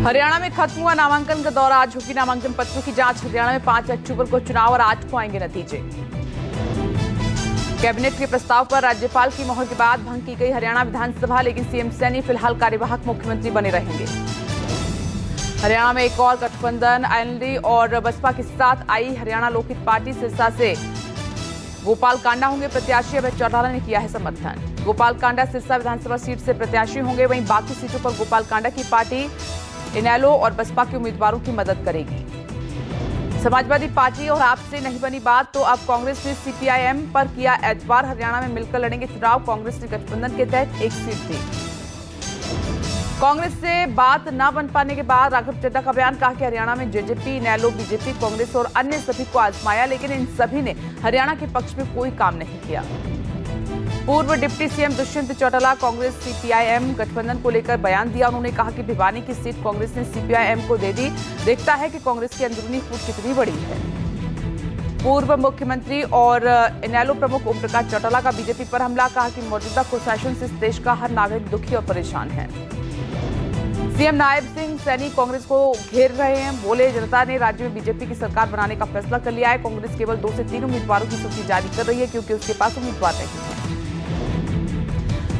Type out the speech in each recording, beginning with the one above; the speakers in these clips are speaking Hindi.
हरियाणा में खत्म हुआ नामांकन का दौर। आज होगी नामांकन पत्रों की जांच। हरियाणा में 5 अक्टूबर को चुनाव और 8 को आएंगे नतीजे। कैबिनेट के प्रस्ताव पर राज्यपाल की मोहर के बाद भंग की गई हरियाणा विधानसभा, लेकिन सीएम सैनी फिलहाल कार्यवाहक मुख्यमंत्री बने रहेंगे। हरियाणा में एक और गठबंधन एनडी और बसपा के साथ आई हरियाणा लोकहित पार्टी सिरसा से गोपाल कांडा होंगे प्रत्याशी। अभय चौटाला ने किया है समर्थन। गोपाल कांडा सिरसा विधानसभा सीट से प्रत्याशी होंगे। वहीं बाकी सीटों पर गोपाल कांडा की पार्टी इनेलो और बसपा के उम्मीदवारों की मदद करेगी। समाजवादी पार्टी और आप से नहीं बनी बात, तो अब कांग्रेस ने सीपीआईएम पर किया एतबार। हरियाणा में मिलकर लड़ेंगे चुनाव। कांग्रेस ने गठबंधन के तहत एक सीट दी। कांग्रेस से बात न बन पाने के बाद राघव चड्ढा का बयान। कहा कि हरियाणा में जेजेपी, इनेलो, बीजेपी, कांग्रेस और अन्य सभी को आजमाया, लेकिन इन सभी ने हरियाणा के पक्ष में कोई काम नहीं किया। पूर्व deputy CM Dushyant Chautala Congress CPIM गठबंधन को लेकर बयान दिया। उन्होंने कहा कि भिवानी की सीट कांग्रेस ने सीपीआईएम को दे दी। देखता है कि कांग्रेस की अंदरूनी फूट कितनी बड़ी है। पूर्व मुख्यमंत्री और इनेलो प्रमुख ओम प्रकाश चौटाला का बीजेपी पर हमला। कहा कि मौजूदा कुशासन से इस देश का हर नागरिक दुखी और परेशान है। सीएम नायब सिंह सैनी कांग्रेस को घेर रहे हैं। बोले, जनता ने राज्य में बीजेपी की सरकार बनाने का फैसला कर लिया है। कांग्रेस केवल 2 से 3 उम्मीदवारों की सूची जारी कर रही है, क्योंकि उसके पास उम्मीदवार नहीं है।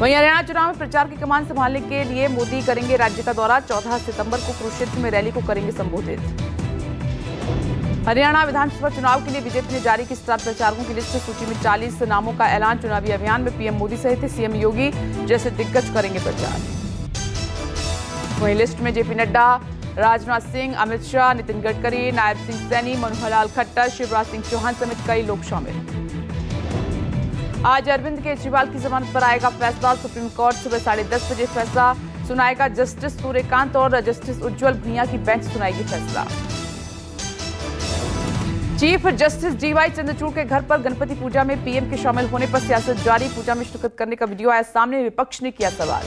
वहीं हरियाणा चुनाव में प्रचार की कमान संभालने के लिए मोदी करेंगे राज्य का दौरा। 14 सितंबर को कुरुक्षेत्र में रैली को करेंगे संबोधित। हरियाणा विधानसभा चुनाव के लिए बीजेपी ने जारी की स्टार प्रचारकों की लिस्ट। सूची में 40 नामों का ऐलान। चुनावी अभियान में पीएम मोदी सहित सीएम योगी जैसे दिग्गज करेंगे प्रचार। वहीं लिस्ट में जेपी नड्डा, राजनाथ सिंह, अमित शाह, नितिन गडकरी, नायब सिंह सैनी, मनोहर लाल खट्टर, शिवराज सिंह चौहान समेत कई लोग शामिल। आज अरविंद केजरीवाल की जमानत पर आएगा फैसला। सुप्रीम कोर्ट सुबह 10:30 बजे फैसला सुनाएगा। जस्टिस सूर्यकांत और जस्टिस उज्जवल भुइयां की बेंच सुनाएगी फैसला। चीफ जस्टिस डीवाई चंद्रचूड़ के घर पर गणपति पूजा में पीएम के शामिल होने पर सियासत जारी। पूजा में शिरकत करने का वीडियो आया सामने। विपक्ष ने किया सवाल।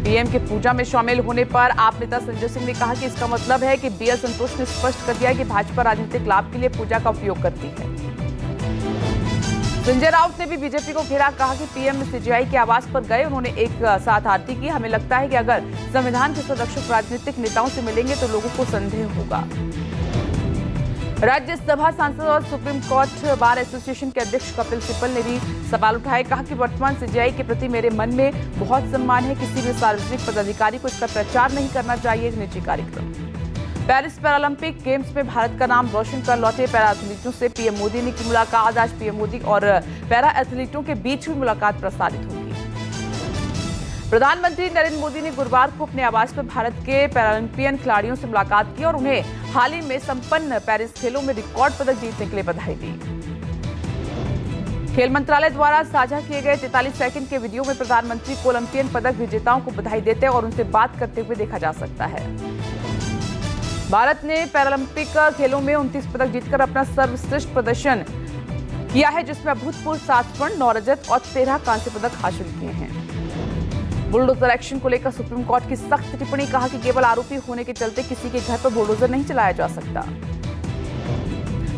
पीएम के पूजा में शामिल होने पर आप नेता संजय सिंह ने कहा कि इसका मतलब है कि बीएल संतोष ने स्पष्ट कर दिया है कि भाजपा राजनीतिक लाभ के लिए पूजा का उपयोग करती है। संजय राउत ने भी बीजेपी को घेरा। कहा कि पीएम सीजेआई के आवास पर गए, उन्होंने एक साथ आरती की। हमें लगता है कि अगर संविधान के संरक्षक राजनीतिक नेताओं से मिलेंगे तो लोगों को संदेह होगा। राज्यसभा सांसद और सुप्रीम कोर्ट बार एसोसिएशन के अध्यक्ष कपिल सिब्बल ने भी सवाल उठाए। कहा कि वर्तमान सीजेआई के प्रति मेरे मन में बहुत सम्मान है। किसी भी सार्वजनिक पदाधिकारी को इसका प्रचार नहीं करना चाहिए। निजी कार्यक्रम। पेरिस पैरालंपिक गेम्स में भारत का नाम रोशन कर लौटे पैरा एथलीटों से पीएम मोदी ने की मुलाकात। आज पीएम मोदी और पैरा एथलीटों के बीच हुई मुलाकात प्रसारित होगी। प्रधानमंत्री नरेंद्र मोदी ने गुरुवार को अपने आवास पर भारत के पैरालंपियन खिलाड़ियों से मुलाकात की और उन्हें हाल ही में संपन्न पेरिस खेलों में रिकॉर्ड पदक जीतने के लिए बधाई दी। खेल मंत्रालय द्वारा साझा किए गए 43 सेकंड के वीडियो में प्रधानमंत्री को ओलंपियन पदक विजेताओं को बधाई देते और उनसे बात करते हुए देखा जा सकता है। भारत ने पैरालंपिक खेलों में 29 पदक जीतकर अपना सर्वश्रेष्ठ प्रदर्शन किया है, जिसमें अभूतपूर्व 7 स्वर्ण, 9 रजत और 13 कांस्य पदक हासिल किए हैं। बुलडोजर एक्शन को लेकर सुप्रीम कोर्ट की सख्त टिप्पणी। कहा कि केवल आरोपी होने के चलते किसी के घर पर बुलडोजर नहीं चलाया जा सकता।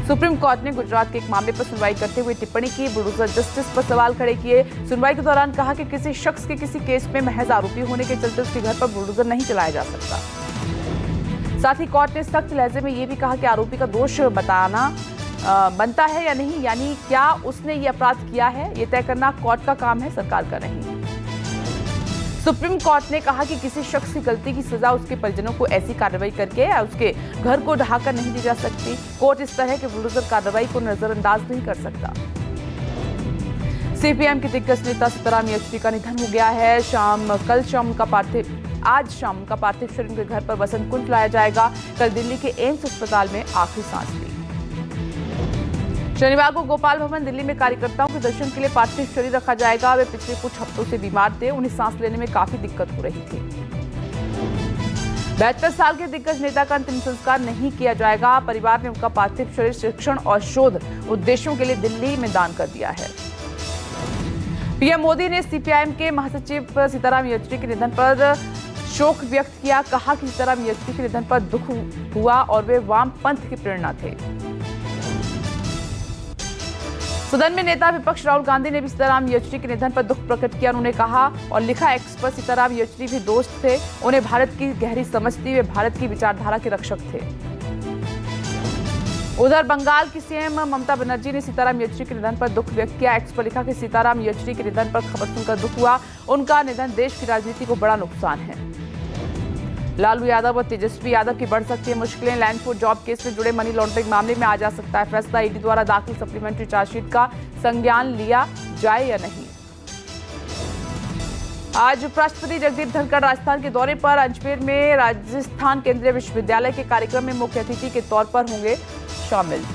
सुप्रीम कोर्ट ने गुजरात के एक मामले पर सुनवाई करते हुए टिप्पणी की। बुलडोजर जस्टिस पर सवाल खड़े किए। सुनवाई के दौरान कहा कि किसी शख्स के किसी केस में महज आरोपी होने के चलते उसके घर पर बुलडोजर नहीं चलाया जा सकता। साथ ही कोर्ट ने सख्त लहजे में यह भी कहा कि आरोपी का दोष बताना बनता है या नहीं, यानी क्या उसने ये अपराध किया है, ये तय करना कोर्ट का काम है, सरकार का नहीं। सुप्रीम कोर्ट ने कहा कि किसी शख्स की गलती की सजा उसके परिजनों को ऐसी कार्रवाई करके या उसके घर को ढहाकर नहीं दी जा सकती। कोर्ट इस तरह के बुलडोजर कार्रवाई को नजरअंदाज नहीं कर सकता। सीपीएम के दिग्गज नेता सीताराम येचुरी का निधन हो गया है। आज शाम उनका पार्थिव शरीर उनके घर पर वसंत कुंज लाया जाएगा। कल दिल्ली के एम्स अस्पताल में आखिरी सांस ली। शनिवार को गोपाल भवन दिल्ली में कार्यकर्ताओं के दर्शन के लिए पार्थिव शरीर रखा जाएगा। वे पिछले कुछ हफ्तों से बीमार थे। उन्हें सांस लेने में काफी दिक्कत हो रही थी। 72 साल के दिग्गज नेता का अंतिम संस्कार नहीं किया जाएगा। परिवार ने उनका पार्थिव शरीर शिक्षण और शोध उद्देश्यों के लिए दिल्ली में दान कर दिया है। पीएम मोदी ने सीपीआईएम के महासचिव सीताराम येचुरी के निधन पर शोक व्यक्त किया। कहा कि सीताराम येचुरी के निधन पर दुख हुआ और वे वाम पंथ की प्रेरणा थे। सदन में नेता विपक्ष राहुल गांधी ने भी सीताराम येचुरी के निधन पर दुख प्रकट किया। उन्होंने कहा और लिखा, एक्स पर सीताराम येचुरी भी दोस्त थे, उन्हें भारत की गहरी समझ थी, वे भारत की विचारधारा के रक्षक थे। उधर बंगाल की सीएम ममता बनर्जी ने सीताराम येचुरी के निधन पर दुख व्यक्त किया। एक्स पर लिखा कि सीताराम येचुरी के निधन पर खबर सुनकर दुख हुआ, उनका निधन देश की राजनीति को बड़ा नुकसान है। लालू यादव और तेजस्वी यादव की बढ़ सकती है मुश्किलें। लैंड फॉर जॉब केस में जुड़े मनी लॉन्ड्रिंग मामले में आ जा सकता है फैसला। ईडी द्वारा दाखिल सप्लीमेंट्री चार्जशीट का संज्ञान लिया जाए या नहीं। आज उपराष्ट्रपति जगदीप धनखड़ राजस्थान के दौरे पर। अजमेर में राजस्थान केंद्रीय विश्वविद्यालय के कार्यक्रम में मुख्य अतिथि के तौर पर होंगे शामिल।